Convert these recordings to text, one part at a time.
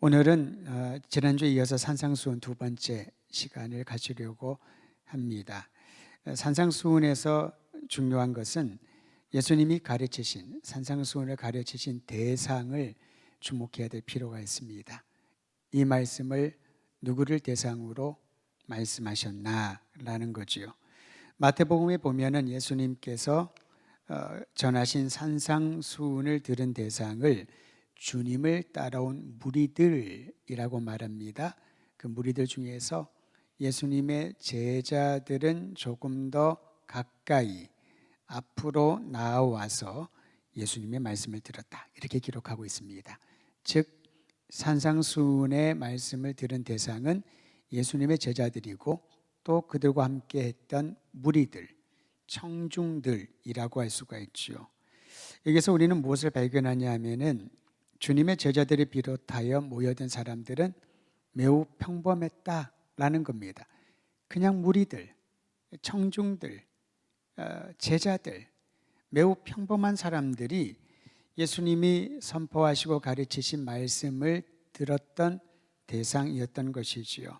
오늘은 지난주에 이어서 산상수훈 두 번째 시간을 가지려고 합니다. 산상수훈에서 중요한 것은 예수님이 가르치신, 산상수훈을 가르치신 대상을 주목해야 될 필요가 있습니다. 이 말씀을 누구를 대상으로 말씀하셨나라는 거지요. 마태복음에 보면은 예수님께서 전하신 산상수훈을 들은 대상을 주님을 따라온 무리들이라고 말합니다. 그 무리들 중에서 예수님의 제자들은 조금 더 가까이 앞으로 나와서 예수님의 말씀을 들었다, 이렇게 기록하고 있습니다. 즉 산상수훈의 말씀을 들은 대상은 예수님의 제자들이고 또 그들과 함께 했던 무리들, 청중들이라고 할 수가 있죠. 여기서 우리는 무엇을 발견하냐 하면은 주님의 제자들을 비롯하여 모여든 사람들은 매우 평범했다라는 겁니다. 그냥 무리들, 청중들, 제자들, 매우 평범한 사람들이 예수님이 선포하시고 가르치신 말씀을 들었던 대상이었던 것이지요.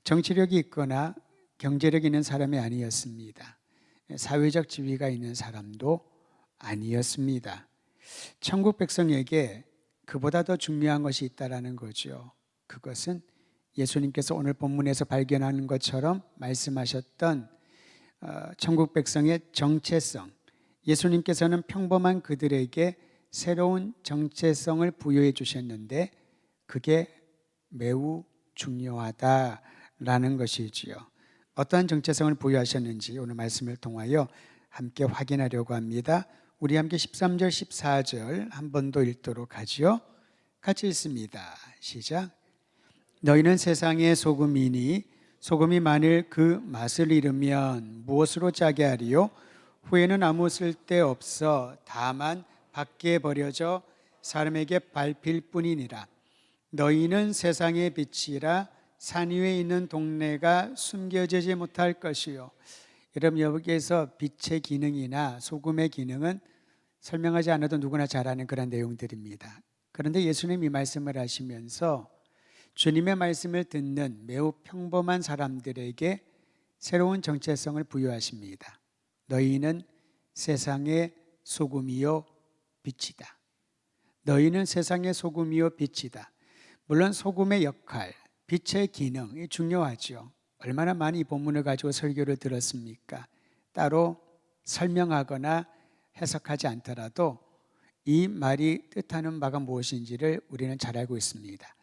정치력이 있거나 경제력이 있는 사람이 아니었습니다. 사회적 지위가 있는 사람도 아니었습니다. 천국 백성에게 그보다 더 중요한 것이 있다라는 거죠. 그것은 예수님께서 오늘 본문에서 발견하는 것처럼 말씀하셨던 천국 백성의 정체성, 예수님께서는 평범한 그들에게 새로운 정체성을 부여해 주셨는데 그게 매우 중요하다라는 것이지요. 어떠한 정체성을 부여하셨는지 오늘 말씀을 통하여 함께 확인하려고 합니다. 우리 함께 13절, 14절 한 번 더 읽도록 하지요. 같이 읽습니다. 시작. 너희는 세상의 소금이니 소금이 만일 그 맛을 잃으면 무엇으로 짜게 하리요? 후에는 아무 쓸데없어 다만 밖에 버려져 사람에게 밟힐 뿐이니라. 너희는 세상의 빛이라 산 위에 있는 동네가 숨겨지지 못할 것이요. 여러분, 여기에서 빛의 기능이나 소금의 기능은 설명하지 않아도 누구나 잘 아는 그런 내용들입니다. 그런데 예수님이 말씀을 하시면서 주님의 말씀을 듣는 매우 평범한 사람들에게 새로운 정체성을 부여하십니다. 너희는 세상의 소금이요 빛이다. 너희는 세상의 소금이요 빛이다. 물론 소금의 역할, 빛의 기능이 중요하죠. 얼마나 많이 이 본문을 가지고 설교를 들었습니까? 따로 설명하거나 해석하지 않더라도 이 말이 뜻하는 바가 무엇인지를 우리는 잘 알고 있습니다.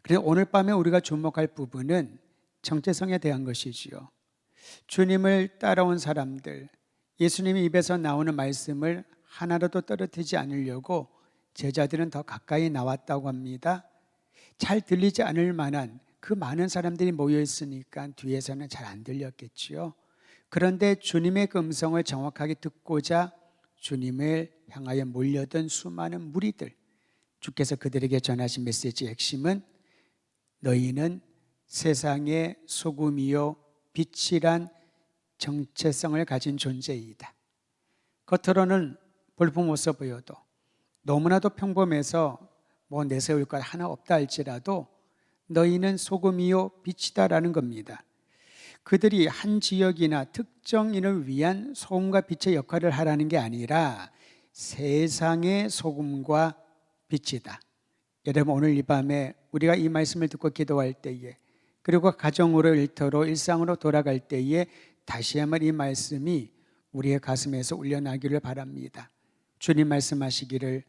그래서 오늘 밤에 우리가 주목할 부분은 정체성에 대한 것이지요. 주님을 따라온 사람들, 예수님의 입에서 나오는 말씀을 하나라도 떨어뜨리지 않으려고 제자들은 더 가까이 나왔다고 합니다. 잘 들리지 않을 만한 그 많은 사람들이 모여 있으니까 뒤에서는 잘 안 들렸겠지요. 그런데 주님의 그 음성을 정확하게 듣고자 주님을 향하여 몰려든 수많은 무리들, 주께서 그들에게 전하신 메시지의 핵심은 너희는 세상의 소금이요 빛이란 정체성을 가진 존재이다. 겉으로는 볼품없어 보여도 너무나도 평범해서 뭐 내세울 것 하나 없다 할지라도 너희는 소금이요 빛이다라는 겁니다. 그들이 한 지역이나 특정인을 위한 소금과 빛의 역할을 하라는 게 아니라 세상의 소금과 빛이다. 여러분, 오늘 이 밤에 우리가 이 말씀을 듣고 기도할 때에, 그리고 가정으로 일터로 일상으로 돌아갈 때에 다시 한번 이 말씀이 우리의 가슴에서 울려나기를 바랍니다. 주님 말씀하시기를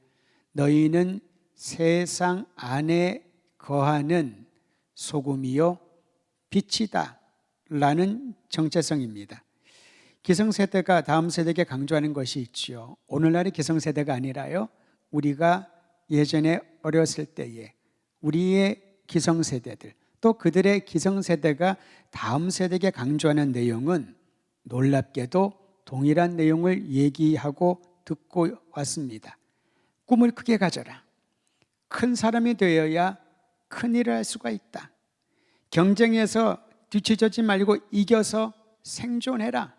너희는 세상 안에 거하는 소금이요 빛이다 라는 정체성입니다. 기성세대가 다음 세대에게 강조하는 것이 있죠. 오늘날의 기성세대가 아니라요, 우리가 예전에 어렸을 때에 우리의 기성세대들, 또 그들의 기성세대가 다음 세대에게 강조하는 내용은 놀랍게도 동일한 내용을 얘기하고 듣고 왔습니다. 꿈을 크게 가져라. 큰 사람이 되어야 큰 일을 할 수가 있다. 경쟁에서 뒤처지지 말고 이겨서 생존해라.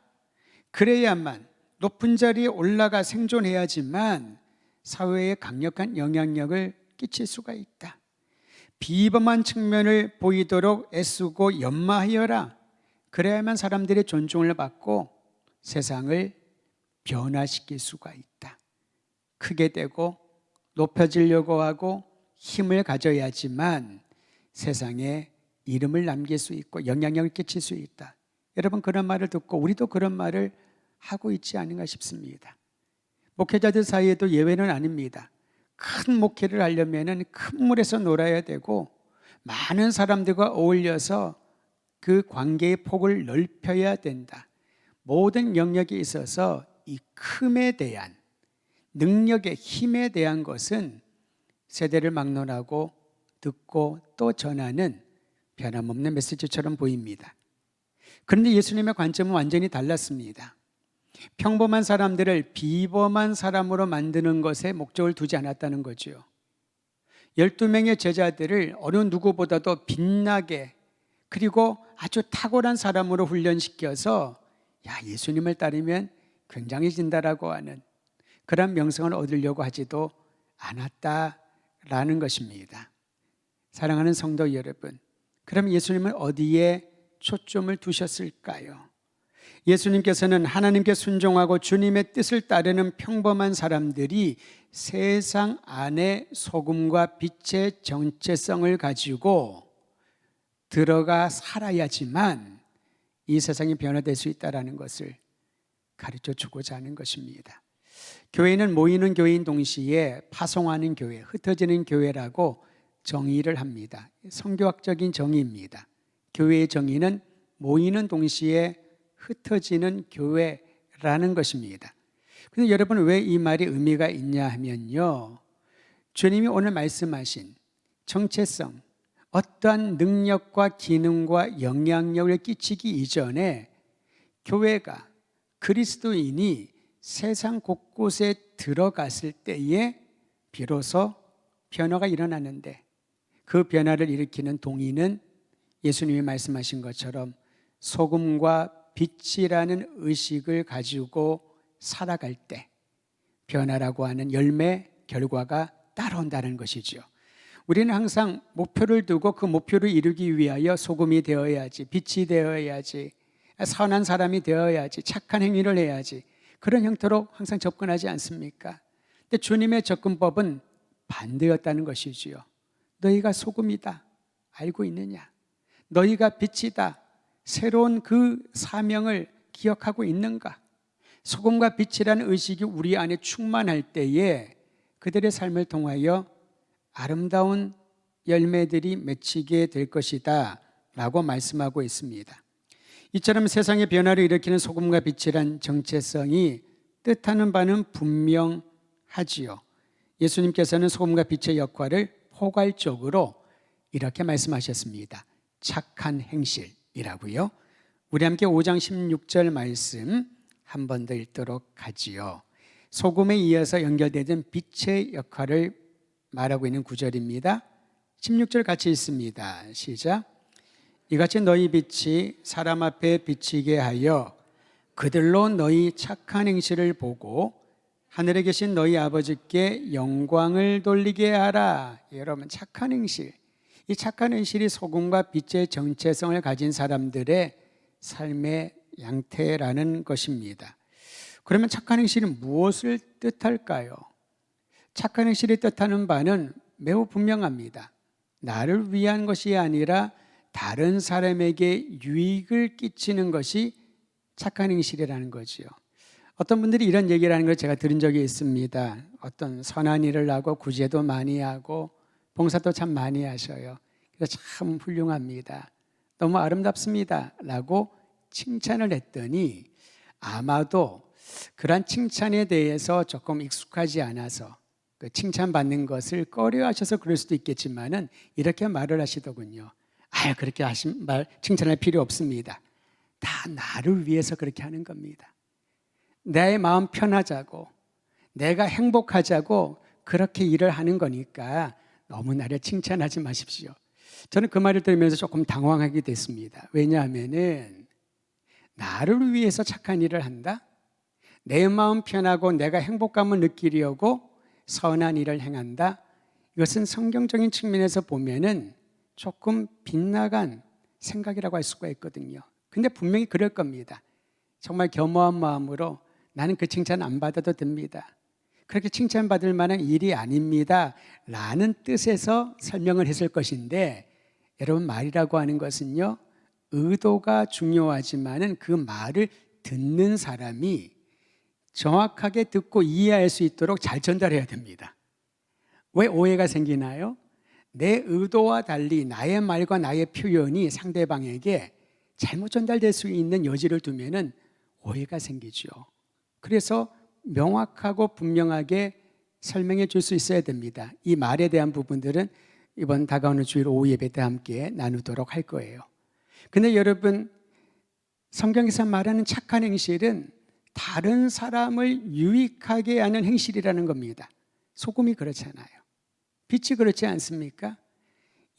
그래야만 높은 자리에 올라가 생존해야지만 사회에 강력한 영향력을 끼칠 수가 있다. 비범한 측면을 보이도록 애쓰고 연마하여라. 그래야만 사람들의 존중을 받고 세상을 변화시킬 수가 있다. 크게 되고 높여지려고 하고 힘을 가져야지만 세상에 이름을 남길 수 있고 영향력을 끼칠 수 있다. 여러분, 그런 말을 듣고 우리도 그런 말을 하고 있지 않은가 싶습니다. 목회자들 사이에도 예외는 아닙니다. 큰 목회를 하려면 큰 물에서 놀아야 되고 많은 사람들과 어울려서 그 관계의 폭을 넓혀야 된다. 모든 영역에 있어서 이 큼에 대한, 능력의 힘에 대한 것은 세대를 막론하고 듣고 또 전하는 변함없는 메시지처럼 보입니다. 그런데 예수님의 관점은 완전히 달랐습니다. 평범한 사람들을 비범한 사람으로 만드는 것에 목적을 두지 않았다는 거죠. 12명의 제자들을 어느 누구보다도 빛나게, 그리고 아주 탁월한 사람으로 훈련시켜서 예수님을 따르면 굉장해진다라고 하는 그런 명성을 얻으려고 하지도 않았다라는 것입니다. 사랑하는 성도 여러분, 그럼 예수님은 어디에 초점을 두셨을까요? 예수님께서는 하나님께 순종하고 주님의 뜻을 따르는 평범한 사람들이 세상 안에 소금과 빛의 정체성을 가지고 들어가 살아야지만 이 세상이 변화될 수 있다는 것을 가르쳐 주고자 하는 것입니다. 교회는 모이는 교회인 동시에 파송하는 교회, 흩어지는 교회라고 정의를 합니다. 성교학적인 정의입니다. 교회의 정의는 모이는 동시에 흩어지는 교회라는 것입니다. 그런데 여러분, 왜 이 말이 의미가 있냐 하면요, 주님이 오늘 말씀하신 정체성, 어떠한 능력과 기능과 영향력을 끼치기 이전에 교회가, 그리스도인이 세상 곳곳에 들어갔을 때에 비로소 변화가 일어나는데, 그 변화를 일으키는 동의는 예수님이 말씀하신 것처럼 소금과 빛이라는 의식을 가지고 살아갈 때 변화라고 하는 열매, 결과가 따라온다는 것이죠. 우리는 항상 목표를 두고 그 목표를 이루기 위하여 소금이 되어야지, 빛이 되어야지, 선한 사람이 되어야지, 착한 행위를 해야지, 그런 형태로 항상 접근하지 않습니까? 근데 주님의 접근법은 반대였다는 것이지요. 너희가 소금이다, 알고 있느냐? 너희가 빛이다, 새로운 그 사명을 기억하고 있는가? 소금과 빛이라는 의식이 우리 안에 충만할 때에 그들의 삶을 통하여 아름다운 열매들이 맺히게 될 것이다 라고 말씀하고 있습니다. 이처럼 세상의 변화를 일으키는 소금과 빛이란 정체성이 뜻하는 바는 분명하지요. 예수님께서는 소금과 빛의 역할을 포괄적으로 이렇게 말씀하셨습니다. 착한 행실이라고요. 우리 함께 5장 16절 말씀 한 번 더 읽도록 하지요. 소금에 이어서 연결되는 빛의 역할을 말하고 있는 구절입니다. 16절 같이 읽습니다. 시작. 이같이 너희 빛이 사람 앞에 비치게 하여 그들로 너희 착한 행실을 보고 하늘에 계신 너희 아버지께 영광을 돌리게 하라. 여러분, 착한 행실, 이 착한 행실이 소금과 빛의 정체성을 가진 사람들의 삶의 양태라는 것입니다. 그러면 착한 행실이 무엇을 뜻할까요? 착한 행실이 뜻하는 바는 매우 분명합니다. 나를 위한 것이 아니라 다른 사람에게 유익을 끼치는 것이 착한 행실이라는 거지요. 어떤 분들이 이런 얘기를 하는 걸 제가 들은 적이 있습니다. 어떤 선한 일을 하고 구제도 많이 하고 봉사도 참 많이 하셔요. 그래서 참 훌륭합니다, 너무 아름답습니다 라고 칭찬을 했더니 아마도 그러한 칭찬에 대해서 조금 익숙하지 않아서 그 칭찬받는 것을 꺼려하셔서 그럴 수도 있겠지만은 이렇게 말을 하시더군요. 그렇게 칭찬할 필요 없습니다. 다 나를 위해서 그렇게 하는 겁니다. 내 마음 편하자고, 내가 행복하자고 그렇게 일을 하는 거니까 너무 나를 칭찬하지 마십시오. 저는 그 말을 들으면서 조금 당황하게 됐습니다. 왜냐하면은 나를 위해서 착한 일을 한다? 내 마음 편하고 내가 행복감을 느끼려고 선한 일을 행한다? 이것은 성경적인 측면에서 보면은 조금 빗나간 생각이라고 할 수가 있거든요. 근데 분명히 그럴 겁니다. 정말 겸허한 마음으로 나는 그 칭찬 안 받아도 됩니다. 그렇게 칭찬받을 만한 일이 아닙니다. 라는 뜻에서 설명을 했을 것인데, 여러분, 말이라고 하는 것은요, 의도가 중요하지만은 그 말을 듣는 사람이 정확하게 듣고 이해할 수 있도록 잘 전달해야 됩니다. 왜 오해가 생기나요? 내 의도와 달리 나의 말과 나의 표현이 상대방에게 잘못 전달될 수 있는 여지를 두면은 오해가 생기죠. 그래서 명확하고 분명하게 설명해 줄 수 있어야 됩니다. 이 말에 대한 부분들은 이번 다가오는 주일 오후 예배 때 함께 나누도록 할 거예요. 근데 여러분, 성경에서 말하는 착한 행실은 다른 사람을 유익하게 하는 행실이라는 겁니다. 소금이 그렇잖아요. 빛이 그렇지 않습니까?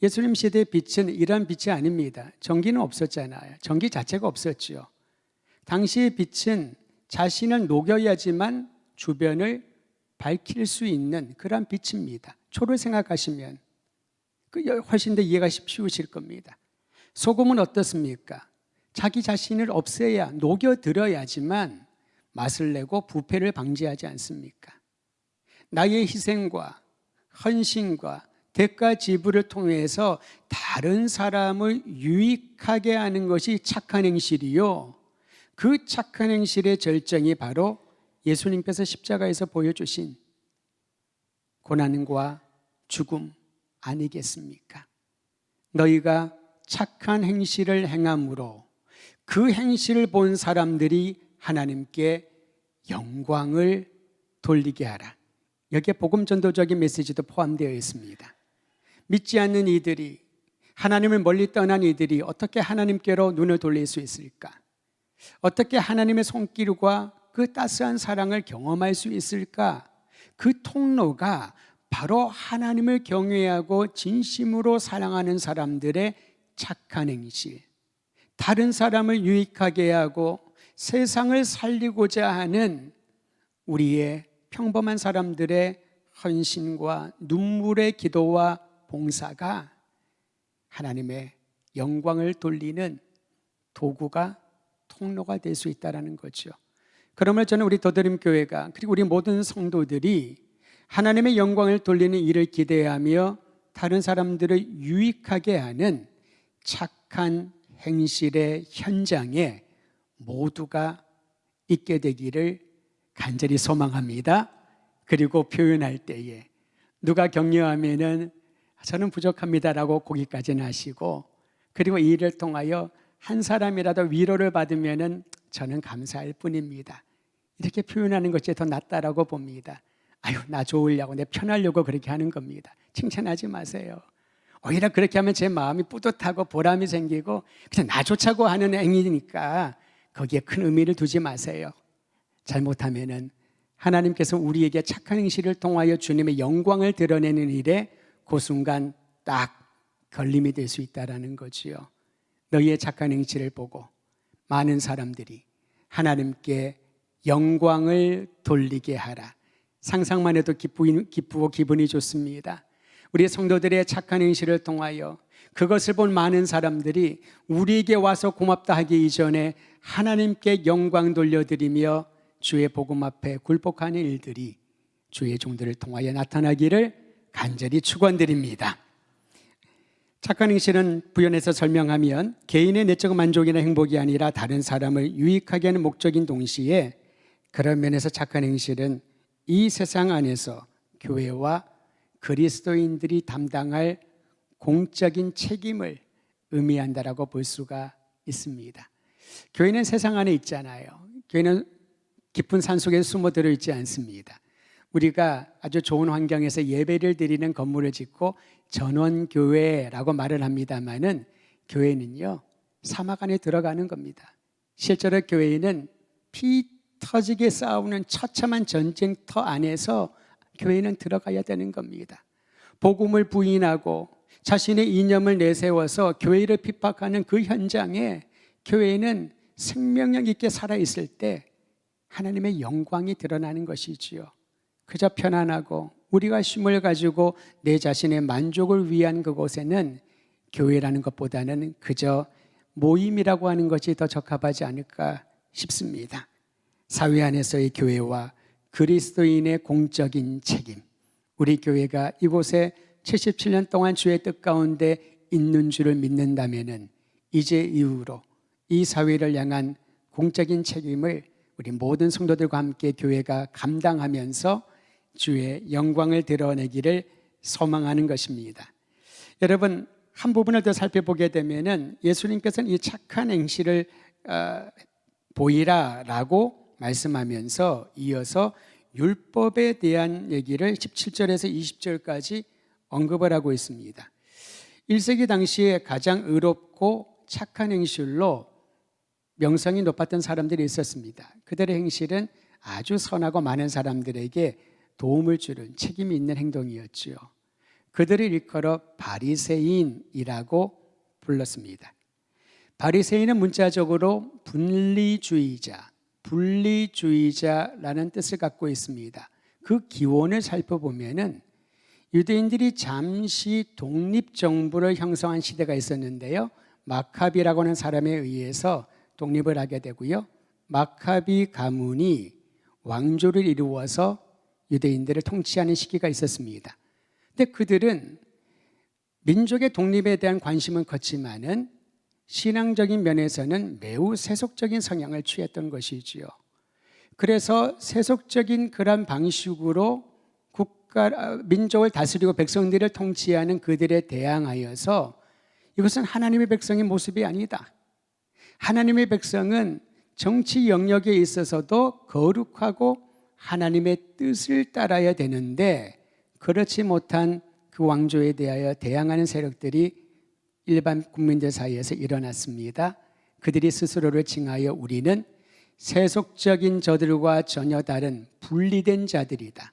예수님 시대의 빛은 이런 빛이 아닙니다. 전기는 없었잖아요. 전기 자체가 없었죠. 당시의 빛은 자신을 녹여야지만 주변을 밝힐 수 있는 그런 빛입니다. 초를 생각하시면 훨씬 더 이해가 쉬우실 겁니다. 소금은 어떻습니까? 자기 자신을 없애야, 녹여들어야지만 맛을 내고 부패를 방지하지 않습니까? 나의 희생과 헌신과 대가 지불을 통해서 다른 사람을 유익하게 하는 것이 착한 행실이요, 그 착한 행실의 절정이 바로 예수님께서 십자가에서 보여주신 고난과 죽음 아니겠습니까? 너희가 착한 행실을 행함으로 그 행실을 본 사람들이 하나님께 영광을 돌리게 하라. 여기에 복음 전도적인 메시지도 포함되어 있습니다. 믿지 않는 이들이, 하나님을 멀리 떠난 이들이 어떻게 하나님께로 눈을 돌릴 수 있을까? 어떻게 하나님의 손길과 그 따스한 사랑을 경험할 수 있을까? 그 통로가 바로 하나님을 경외하고 진심으로 사랑하는 사람들의 착한 행실, 다른 사람을 유익하게 하고 세상을 살리고자 하는 우리의 평범한 사람들의 헌신과 눈물의 기도와 봉사가 하나님의 영광을 돌리는 도구가, 통로가 될 수 있다는 거죠. 그러면 저는 우리 더드림 교회가, 그리고 우리 모든 성도들이 하나님의 영광을 돌리는 일을 기대하며 다른 사람들을 유익하게 하는 착한 행실의 현장에 모두가 있게 되기를 간절히 소망합니다. 그리고 표현할 때에 누가 격려하면은 저는 부족합니다라고 거기까지는 하시고, 그리고 이 일을 통하여 한 사람이라도 위로를 받으면은 저는 감사할 뿐입니다. 이렇게 표현하는 것이 더 낫다라고 봅니다. 아유, 나 좋으려고, 내 편하려고 그렇게 하는 겁니다. 칭찬하지 마세요. 오히려 그렇게 하면 제 마음이 뿌듯하고 보람이 생기고 그냥 나 좋자고 하는 행위니까 거기에 큰 의미를 두지 마세요. 잘못하면은 하나님께서 우리에게 착한 행실을 통하여 주님의 영광을 드러내는 일에 그 순간 딱 걸림이 될 수 있다는 거지요. 너희의 착한 행실을 보고 많은 사람들이 하나님께 영광을 돌리게 하라. 상상만 해도 기쁘고 기분이 좋습니다. 우리 성도들의 착한 행실을 통하여 그것을 본 많은 사람들이 우리에게 와서 고맙다 하기 이전에 하나님께 영광 돌려드리며 주의 복음 앞에 굴복하는 일들이 주의 종들을 통하여 나타나기를 간절히 축원드립니다. 착한 행실은 부연해서 설명하면 개인의 내적 만족이나 행복이 아니라 다른 사람을 유익하게 하는 목적인 동시에, 그런 면에서 착한 행실은 이 세상 안에서 교회와 그리스도인들이 담당할 공적인 책임을 의미한다라고 볼 수가 있습니다. 교회는 세상 안에 있잖아요. 교회는 깊은 산속에 숨어 들어 있지 않습니다. 우리가 아주 좋은 환경에서 예배를 드리는 건물을 짓고 전원교회라고 말을 합니다마는 교회는요, 사막 안에 들어가는 겁니다. 실제로 교회는 피 터지게 싸우는 처참한 전쟁터 안에서 교회는 들어가야 되는 겁니다. 복음을 부인하고 자신의 이념을 내세워서 교회를 핍박하는 그 현장에 교회는 생명력 있게 살아있을 때 하나님의 영광이 드러나는 것이지요. 그저 편안하고 우리가 쉼을 가지고 내 자신의 만족을 위한 그곳에는 교회라는 것보다는 그저 모임이라고 하는 것이 더 적합하지 않을까 싶습니다. 사회 안에서의 교회와 그리스도인의 공적인 책임, 우리 교회가 이곳에 77년 동안 주의 뜻 가운데 있는 줄을 믿는다면 이제 이후로 이 사회를 향한 공적인 책임을 우리 모든 성도들과 함께 교회가 감당하면서 주의 영광을 드러내기를 소망하는 것입니다. 여러분, 한 부분을 더 살펴보게 되면은 예수님께서는 이 착한 행실을 보이라라고 말씀하면서 이어서 율법에 대한 얘기를 17절에서 20절까지 언급을 하고 있습니다. 1세기 당시에 가장 의롭고 착한 행실로 명성이 높았던 사람들이 있었습니다. 그들의 행실은 아주 선하고 많은 사람들에게 도움을 주는 책임이 있는 행동이었지요. 그들을 일컬어 바리새인이라고 불렀습니다. 바리새인은 문자적으로 분리주의자라는 뜻을 갖고 있습니다. 그 기원을 살펴보면은 유대인들이 잠시 독립정부를 형성한 시대가 있었는데요. 마카비라고 하는 사람에 의해서 독립을 하게 되고요. 마카비 가문이 왕조를 이루어서 유대인들을 통치하는 시기가 있었습니다. 근데 그들은 민족의 독립에 대한 관심은 컸지만은 신앙적인 면에서는 매우 세속적인 성향을 취했던 것이지요. 그래서 세속적인 그런 방식으로 민족을 다스리고 백성들을 통치하는 그들에 대항하여서 이것은 하나님의 백성의 모습이 아니다. 하나님의 백성은 정치 영역에 있어서도 거룩하고 하나님의 뜻을 따라야 되는데 그렇지 못한 그 왕조에 대하여 대항하는 세력들이 일반 국민들 사이에서 일어났습니다. 그들이 스스로를 칭하여 우리는 세속적인 저들과 전혀 다른 분리된 자들이다.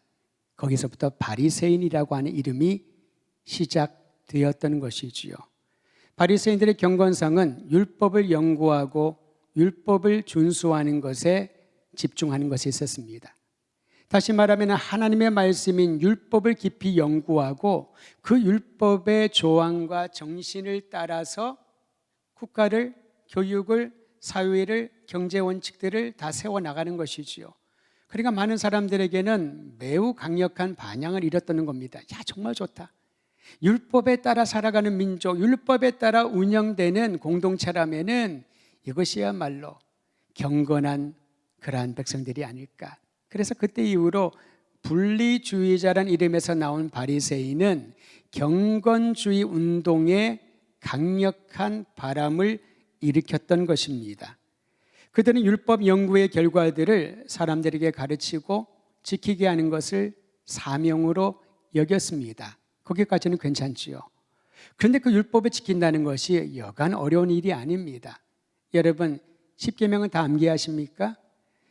거기서부터 바리새인이라고 하는 이름이 시작되었던 것이지요. 바리새인들의 경건성은 율법을 연구하고 율법을 준수하는 것에 집중하는 것이 있었습니다. 다시 말하면 하나님의 말씀인 율법을 깊이 연구하고 그 율법의 조항과 정신을 따라서 국가를, 교육을, 사회를, 경제 원칙들을 다 세워나가는 것이지요. 그러니까 많은 사람들에게는 매우 강력한 반향을 일었다는 겁니다. 야, 정말 좋다. 율법에 따라 살아가는 민족, 율법에 따라 운영되는 공동체라면은 이것이야말로 경건한 그러한 백성들이 아닐까. 그래서 그때 이후로 분리주의자라는 이름에서 나온 바리새인은 경건주의 운동에 강력한 바람을 일으켰던 것입니다. 그들은 율법 연구의 결과들을 사람들에게 가르치고 지키게 하는 것을 사명으로 여겼습니다. 거기까지는 괜찮지요. 그런데 그 율법을 지킨다는 것이 여간 어려운 일이 아닙니다. 여러분, 십계명은 다 암기하십니까?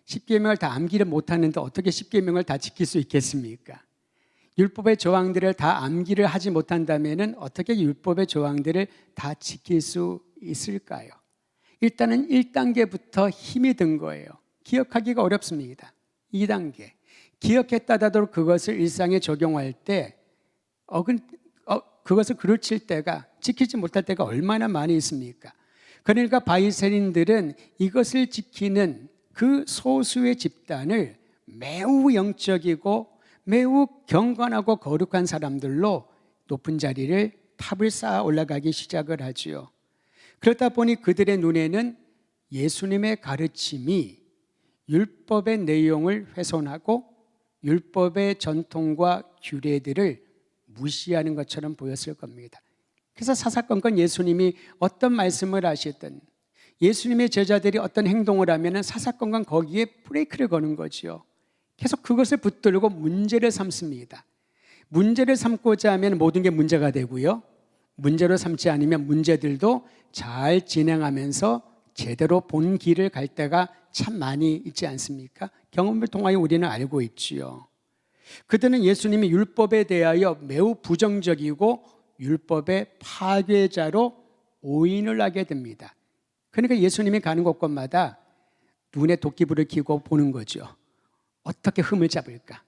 십계명을 다 암기를 못하는데 어떻게 십계명을 다 지킬 수 있겠습니까? 율법의 조항들을 다 암기를 하지 못한다면 어떻게 율법의 조항들을 다 지킬 수 있을까요? 일단은 1단계부터 힘이 든 거예요. 기억하기가 어렵습니다. 2단계. 기억했다더라도 그것을 일상에 적용할 때 그것을 그르칠 때가, 지키지 못할 때가 얼마나 많이 있습니까? 그러니까 바리새인들은 이것을 지키는 그 소수의 집단을 매우 영적이고 매우 경건하고 거룩한 사람들로 높은 자리를 탑을 쌓아 올라가기 시작을 하지요. 그러다 보니 그들의 눈에는 예수님의 가르침이 율법의 내용을 훼손하고 율법의 전통과 규례들을 무시하는 것처럼 보였을 겁니다. 그래서 사사건건 예수님이 어떤 말씀을 하시든 예수님의 제자들이 어떤 행동을 하면 사사건건 거기에 브레이크를 거는 거죠. 계속 그것을 붙들고 문제를 삼습니다. 문제를 삼고자 하면 모든 게 문제가 되고요. 문제로 삼지 않으면 문제들도 잘 진행하면서 제대로 본 길을 갈 때가 참 많이 있지 않습니까? 경험을 통하여 우리는 알고 있지요. 그들은 예수님이 율법에 대하여 매우 부정적이고 율법의 파괴자로 오인을 하게 됩니다. 그러니까 예수님이 가는 곳곳마다 눈에 도끼불을 켜고 보는 거죠. 어떻게 흠을 잡을까?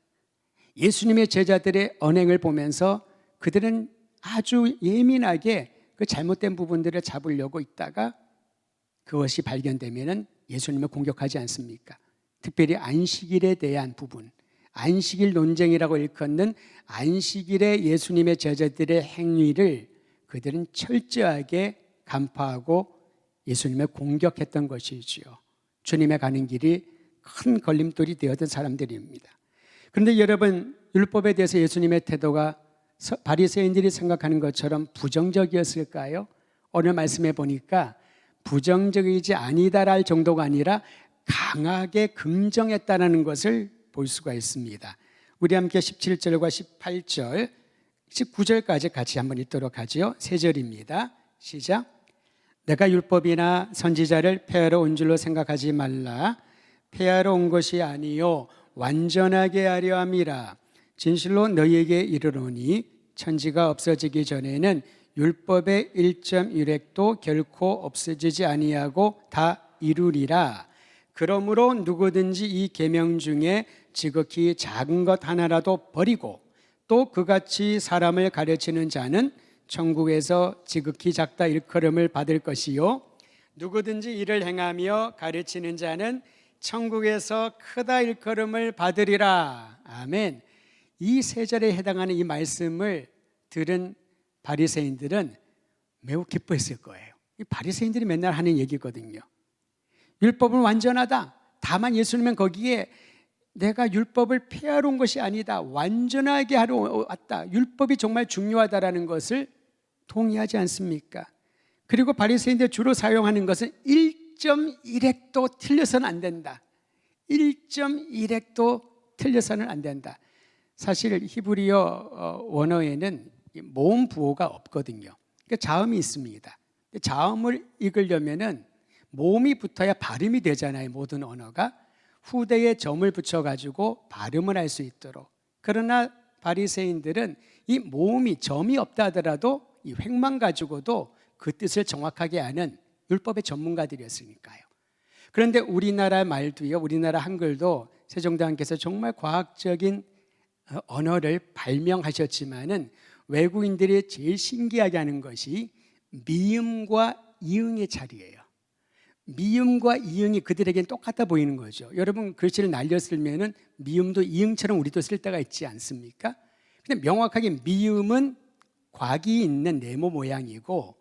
예수님의 제자들의 언행을 보면서 그들은 아주 예민하게 그 잘못된 부분들을 잡으려고 있다가 그것이 발견되면은 예수님을 공격하지 않습니까? 특별히 안식일에 대한 부분, 안식일 논쟁이라고 일컫는 안식일의 예수님의 제자들의 행위를 그들은 철저하게 간파하고 예수님을 공격했던 것이지요. 주님의 가는 길이 큰 걸림돌이 되었던 사람들입니다. 그런데 여러분, 율법에 대해서 예수님의 태도가 바리새인들이 생각하는 것처럼 부정적이었을까요? 오늘 말씀해 보니까 부정적이지 아니다랄 정도가 아니라 강하게 긍정했다는 것을 볼 수가 있습니다. 우리 함께 17절과 18절, 19절까지 같이 한번 읽도록 하지요. 세 절입니다. 시작. 내가 율법이나 선지자를 폐하러 온 줄로 생각하지 말라. 폐하러 온 것이 아니요 완전하게 하려 함이라. 진실로 너희에게 이르노니 천지가 없어지기 전에는 율법의 1.1획도 결코 없어지지 아니하고 다 이루리라. 그러므로 누구든지 이 계명 중에 지극히 작은 것 하나라도 버리고 또 그같이 사람을 가르치는 자는 천국에서 지극히 작다 일컬음을 받을 것이요 누구든지 이를 행하며 가르치는 자는 천국에서 크다 일컬음을 받으리라. 아멘. 이 세 절에 해당하는 이 말씀을 들은 바리새인들은 매우 기뻐했을 거예요. 이 바리새인들이 맨날 하는 얘기거든요. 율법은 완전하다. 다만 예수님은 거기에 내가 율법을 폐하러 온 것이 아니다. 완전하게 하러 왔다. 율법이 정말 중요하다라는 것을 동의하지 않습니까? 그리고 바리새인들 주로 사용하는 것은 1.1획도 틀려서는 안 된다. 1.1획도 틀려서는 안 된다. 사실 히브리어 원어에는 모음 부호가 없거든요. 그러니까 자음이 있습니다. 자음을 읽으려면은 모음이 붙어야 발음이 되잖아요. 모든 언어가 후대에 점을 붙여가지고 발음을 할 수 있도록. 그러나 바리새인들은 이 모음이 점이 없다 하더라도 이 획만 가지고도 그 뜻을 정확하게 아는 율법의 전문가들이었으니까요. 그런데 우리나라 말도요, 우리나라 한글도 세종대왕께서 정말 과학적인 언어를 발명하셨지만은 외국인들이 제일 신기하게 하는 것이 미음과 이응의 차이예요. 미음과 이응이 그들에겐 똑같아 보이는 거죠. 여러분 글씨를 날려 쓰면은 미음도 이응처럼 우리도 쓸 때가 있지 않습니까? 근데 명확하게 미음은 곽이 있는 네모 모양이고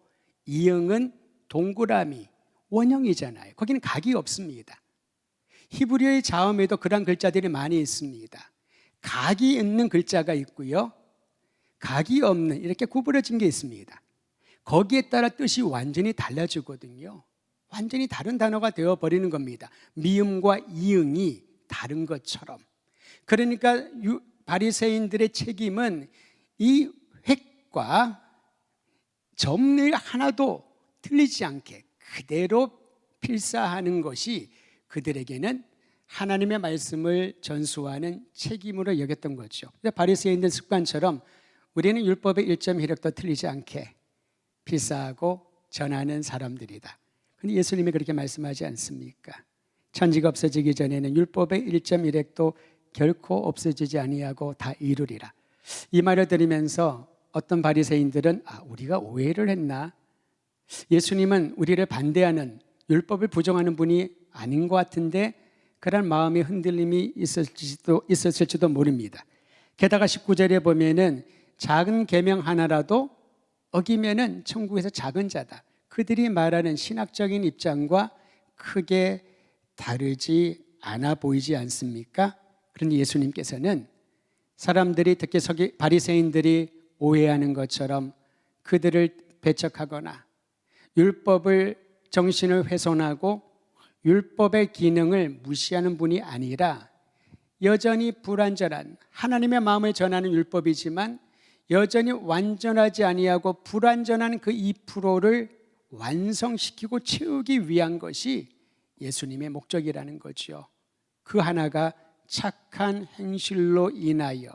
이응은 동그라미 원형이잖아요. 거기는 각이 없습니다. 히브리어의 자음에도 그런 글자들이 많이 있습니다. 각이 있는 글자가 있고요, 각이 없는 이렇게 구부러진 게 있습니다. 거기에 따라 뜻이 완전히 달라지거든요. 완전히 다른 단어가 되어버리는 겁니다. 미음과 이응이 다른 것처럼. 그러니까 바리새인들의 책임은 이 획과 점을 하나도 틀리지 않게 그대로 필사하는 것이 그들에게는 하나님의 말씀을 전수하는 책임으로 여겼던 거죠. 바리새인들 습관처럼 우리는 율법의 1.1획도 틀리지 않게 필사하고 전하는 사람들이다. 근데 예수님이 그렇게 말씀하지 않습니까? 천지가 없어지기 전에는 율법의 1.1획도 결코 없어지지 아니하고 다 이루리라. 이 말을 들으면서 어떤 바리새인들은 우리가 오해를 했나? 예수님은 우리를 반대하는 율법을 부정하는 분이 아닌 것 같은데 그런 마음의 흔들림이 있었을지도 모릅니다. 게다가 19절에 보면은 작은 계명 하나라도 어기면은 천국에서 작은 자다. 그들이 말하는 신학적인 입장과 크게 다르지 않아 보이지 않습니까? 그런데 예수님께서는 사람들이 특히 바리새인들이 오해하는 것처럼 그들을 배척하거나 율법을 정신을 훼손하고 율법의 기능을 무시하는 분이 아니라 여전히 불완전한 하나님의 마음을 전하는 율법이지만 여전히 완전하지 아니하고 불완전한 그 2%를 완성시키고 채우기 위한 것이 예수님의 목적이라는 거죠. 그 하나가 착한 행실로 인하여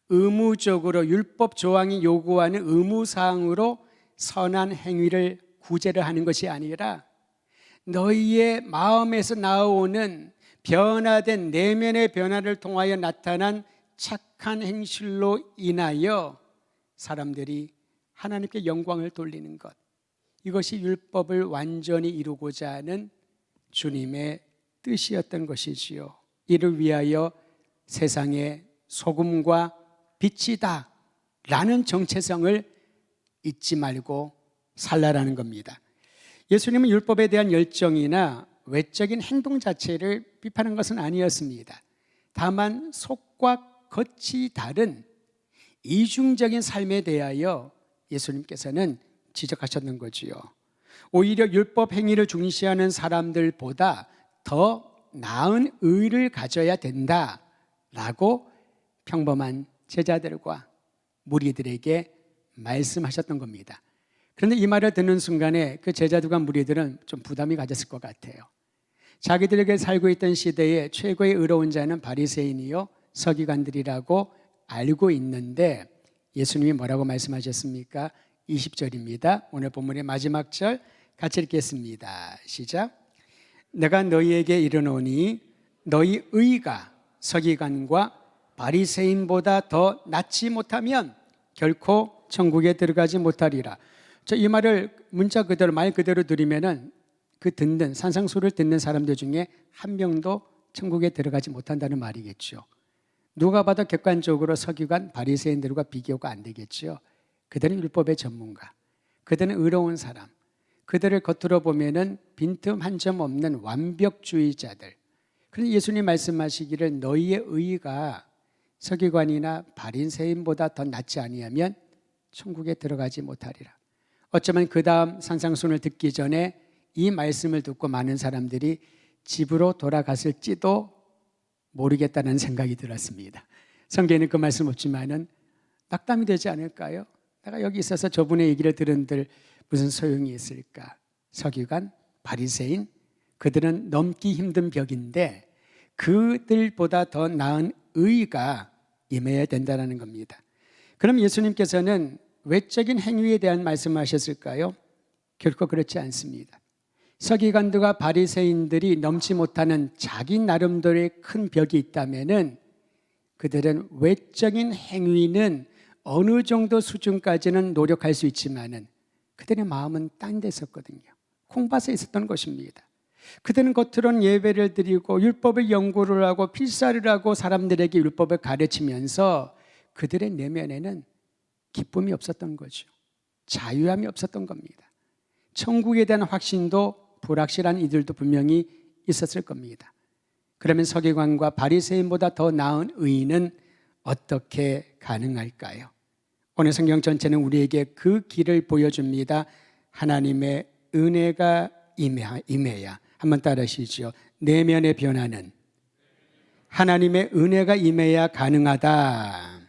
의무적으로 율법 조항이 요구하는 의무사항으로 선한 행위를 구제를 하는 것이 아니라 너희의 마음에서 나오는 변화된 내면의 변화를 통하여 나타난 착한 행실로 인하여 사람들이 하나님께 영광을 돌리는 것, 이것이 율법을 완전히 이루고자 하는 주님의 뜻이었던 것이지요. 이를 위하여 세상의 소금과 빛이다 라는 정체성을 잊지 말고 살라라는 겁니다. 예수님은 율법에 대한 열정이나 외적인 행동 자체를 비판한 것은 아니었습니다. 다만 속과 겉이 다른 이중적인 삶에 대하여 예수님께서는 지적하셨는 거지요. 오히려 율법 행위를 중시하는 사람들보다 더 나은 의를 가져야 된다라고 평범한 제자들과 무리들에게 말씀하셨던 겁니다. 그런데 이 말을 듣는 순간에 그 제자들과 무리들은 좀 부담이 가졌을 것 같아요. 자기들에게 살고 있던 시대에 최고의 의로운 자는 바리새인이요 서기관들이라고 알고 있는데 예수님이 뭐라고 말씀하셨습니까? 20절입니다. 오늘 본문의 마지막 절 같이 읽겠습니다. 시작. 내가 너희에게 이르노니 너희 의가 서기관과 바리새인보다 더 낫지 못하면 결코 천국에 들어가지 못하리라. 이 말을 문자 그대로 말 그대로 들으면은 그 듣는 산상수를 듣는 사람들 중에 한 명도 천국에 들어가지 못한다는 말이겠죠. 누가 봐도 객관적으로 서기관 바리새인들과 비교가 안 되겠죠. 그들은 율법의 전문가, 그들은 의로운 사람, 그들을 겉으로 보면은 빈틈 한 점 없는 완벽주의자들. 그런데 예수님 말씀하시기를 너희의 의가 서기관이나 바리새인보다 더 낫지 아니하면 천국에 들어가지 못하리라. 어쩌면 그 다음 산상순을 듣기 전에 이 말씀을 듣고 많은 사람들이 집으로 돌아갔을지도 모르겠다는 생각이 들었습니다. 성경에는 그 말씀 없지만은 낙담이 되지 않을까요? 내가 여기 있어서 저분의 얘기를 들은들 무슨 소용이 있을까? 서기관, 바리새인, 그들은 넘기 힘든 벽인데 그들보다 더 나은 의가 임해야 된다는 겁니다. 그럼 예수님께서는 외적인 행위에 대한 말씀을 하셨을까요? 결코 그렇지 않습니다. 서기관들과 바리새인들이 넘지 못하는 자기 나름대로의 큰 벽이 있다면은 그들은 외적인 행위는 어느 정도 수준까지는 노력할 수 있지만은 그들의 마음은 딴 데 있었거든요. 콩밭에 있었던 것입니다. 그들은 겉으로는 예배를 드리고 율법을 연구를 하고 필사를 하고 사람들에게 율법을 가르치면서 그들의 내면에는 기쁨이 없었던 거죠. 자유함이 없었던 겁니다. 천국에 대한 확신도 불확실한 이들도 분명히 있었을 겁니다. 그러면 서기관과 바리새인보다 더 나은 의인은 어떻게 가능할까요? 오늘 성경 전체는 우리에게 그 길을 보여줍니다. 하나님의 은혜가 임해야. 한번 따라하시죠. 내면의 변화는 하나님의 은혜가 임해야 가능하다.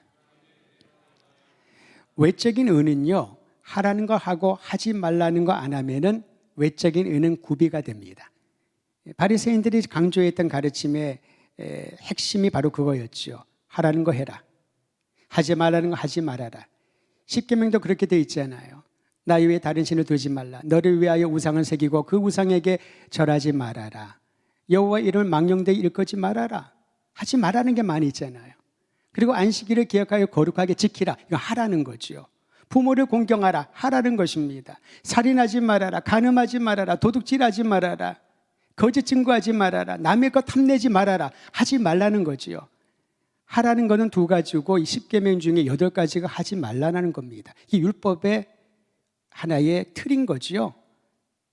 외적인 의는요, 하라는 거 하고 하지 말라는 거 안 하면은 외적인 의는 구비가 됩니다. 바리새인들이 강조했던 가르침의 핵심이 바로 그거였죠. 하라는 거 해라. 하지 말라는 거 하지 말아라. 십계명도 그렇게 되어 있잖아요. 나 외에 다른 신을 두지 말라. 너를 위하여 우상을 새기고 그 우상에게 절하지 말아라. 여호와 이름을 망령되이 일컫지 말아라. 하지 말라는 게 많이 있잖아요. 그리고 안식일을 기억하여 거룩하게 지키라. 이거 하라는 거죠. 부모를 공경하라. 하라는 것입니다. 살인하지 말아라. 간음하지 말아라. 도둑질하지 말아라. 거짓 증거하지 말아라. 남의 것 탐내지 말아라. 하지 말라는 거지요. 하라는 거는 두 가지고 이 10계명 중에 8가지가 하지 말라는 겁니다. 이 율법의 하나의 틀인 거지요.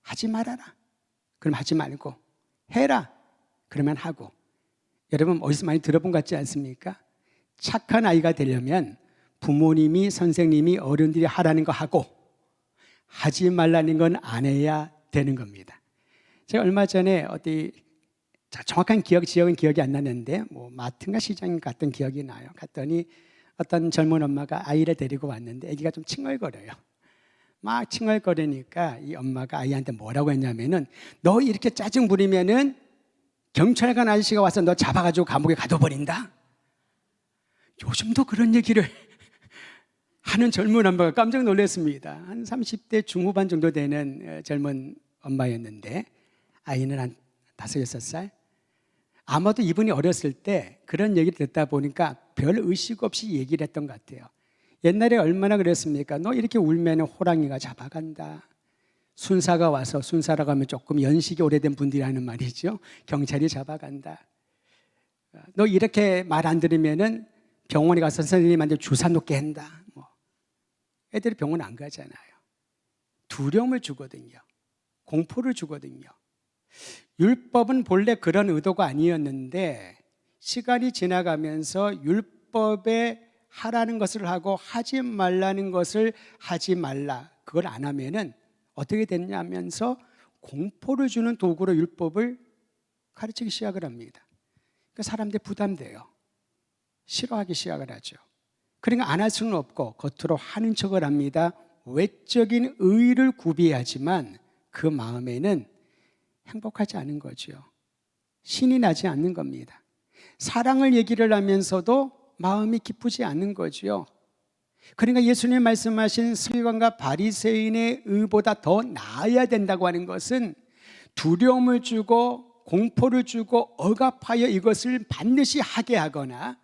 하지 말아라. 그럼 하지 말고 해라. 그러면 하고. 여러분 어디서 많이 들어본 것 같지 않습니까? 착한 아이가 되려면 부모님이, 선생님이, 어른들이 하라는 거 하고 하지 말라는 건 안 해야 되는 겁니다. 제가 얼마 전에 어디 정확한 지역은 기억이 안 나는데 마트인가 시장 갔던 기억이 나요. 갔더니 어떤 젊은 엄마가 아이를 데리고 왔는데 아기가 좀 칭얼거려요. 막 칭얼거리니까 이 엄마가 아이한테 뭐라고 했냐면은 너 이렇게 짜증 부리면은 경찰관 아저씨가 와서 너 잡아가지고 감옥에 가둬버린다. 요즘도 그런 얘기를 하는 젊은 엄마가 깜짝 놀랐습니다. 한 30대 중후반 정도 되는 젊은 엄마였는데 아이는 한 5, 6살. 아마도 이분이 어렸을 때 그런 얘기를 듣다 보니까 별 의식 없이 얘기를 했던 것 같아요. 옛날에 얼마나 그랬습니까? 너 이렇게 울면 호랑이가 잡아간다. 순사가 와서, 순사라고 하면 조금 연식이 오래된 분들이 하는 말이죠. 경찰이 잡아간다. 너 이렇게 말 안 들으면은 병원에 가서 선생님한테 주사 놓게 한다. 뭐. 애들이 병원 안 가잖아요. 두려움을 주거든요. 공포를 주거든요. 율법은 본래 그런 의도가 아니었는데 시간이 지나가면서 율법에 하라는 것을 하고 하지 말라는 것을 하지 말라. 그걸 안 하면은 어떻게 됐냐 하면서 공포를 주는 도구로 율법을 가르치기 시작을 합니다. 그러니까 사람들이 부담돼요. 싫어하기 시작을 하죠. 그러니까 안 할 수는 없고 겉으로 하는 척을 합니다. 외적인 의의를 구비하지만 그 마음에는 행복하지 않은 거죠. 신이 나지 않는 겁니다. 사랑을 얘기를 하면서도 마음이 기쁘지 않는 거죠. 그러니까 예수님 말씀하신 서기관과 바리새인의 의보다 더 나아야 된다고 하는 것은 두려움을 주고 공포를 주고 억압하여 이것을 반드시 하게 하거나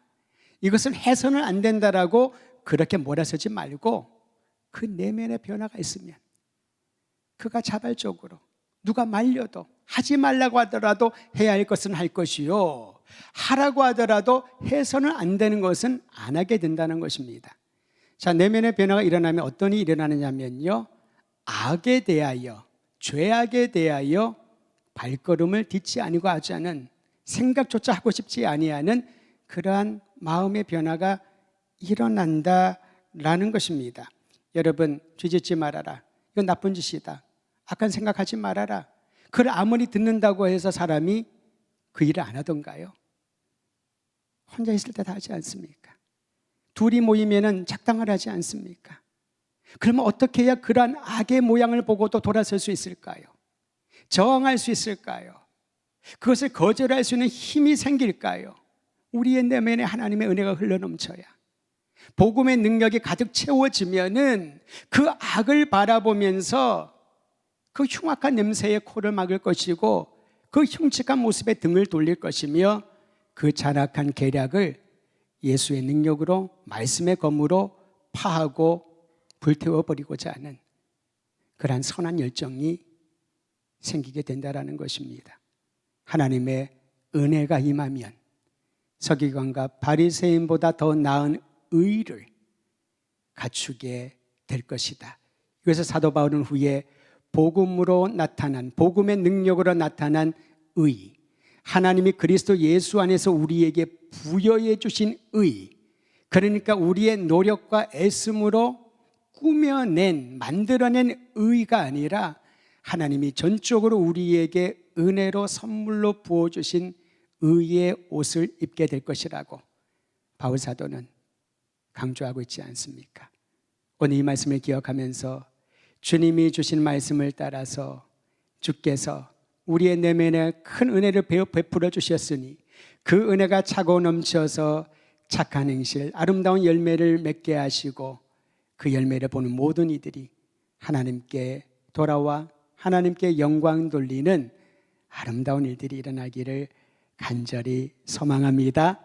이것을 해서는 안 된다라고 그렇게 몰아서지 말고 그 내면의 변화가 있으면 그가 자발적으로 누가 말려도 하지 말라고 하더라도 해야 할 것은 할 것이요 하라고 하더라도 해서는 안 되는 것은 안 하게 된다는 것입니다. 자, 내면의 변화가 일어나면 어떤 일이 일어나느냐면요, 악에 대하여, 죄악에 대하여 발걸음을 딛지 아니고 하지 않은, 생각조차 하고 싶지 아니하는 그러한 마음의 변화가 일어난다라는 것입니다. 여러분, 죄짓지 말아라. 이건 나쁜 짓이다. 악한 생각하지 말아라. 그걸 아무리 듣는다고 해서 사람이 그 일을 안 하던가요? 혼자 있을 때 다 하지 않습니까? 둘이 모이면은 작당을 하지 않습니까? 그러면 어떻게 해야 그러한 악의 모양을 보고도 돌아설 수 있을까요? 저항할 수 있을까요? 그것을 거절할 수 있는 힘이 생길까요? 우리의 내면에 하나님의 은혜가 흘러넘쳐야, 복음의 능력이 가득 채워지면은 그 악을 바라보면서 그 흉악한 냄새에 코를 막을 것이고 그 흉측한 모습에 등을 돌릴 것이며 그 잔악한 계략을 예수의 능력으로, 말씀의 검으로 파하고 불태워버리고자 하는 그러한 선한 열정이 생기게 된다는 것입니다. 하나님의 은혜가 임하면 서기관과 바리새인보다 더 나은 의를 갖추게 될 것이다. 그래서 사도 바울은 후에 복음으로 나타난, 복음의 능력으로 나타난 의, 하나님이 그리스도 예수 안에서 우리에게 부여해 주신 의, 그러니까 우리의 노력과 애씀으로 꾸며낸, 만들어낸 의가 아니라 하나님이 전적으로 우리에게 은혜로 선물로 부어주신 의의 옷을 입게 될 것이라고 바울 사도는 강조하고 있지 않습니까? 오늘 이 말씀을 기억하면서 주님이 주신 말씀을 따라서 주께서 우리의 내면에 큰 은혜를 베풀어 주셨으니 그 은혜가 차고 넘쳐서 착한 행실, 아름다운 열매를 맺게 하시고 그 열매를 보는 모든 이들이 하나님께 돌아와 하나님께 영광 돌리는 아름다운 일들이 일어나기를 간절히 소망합니다.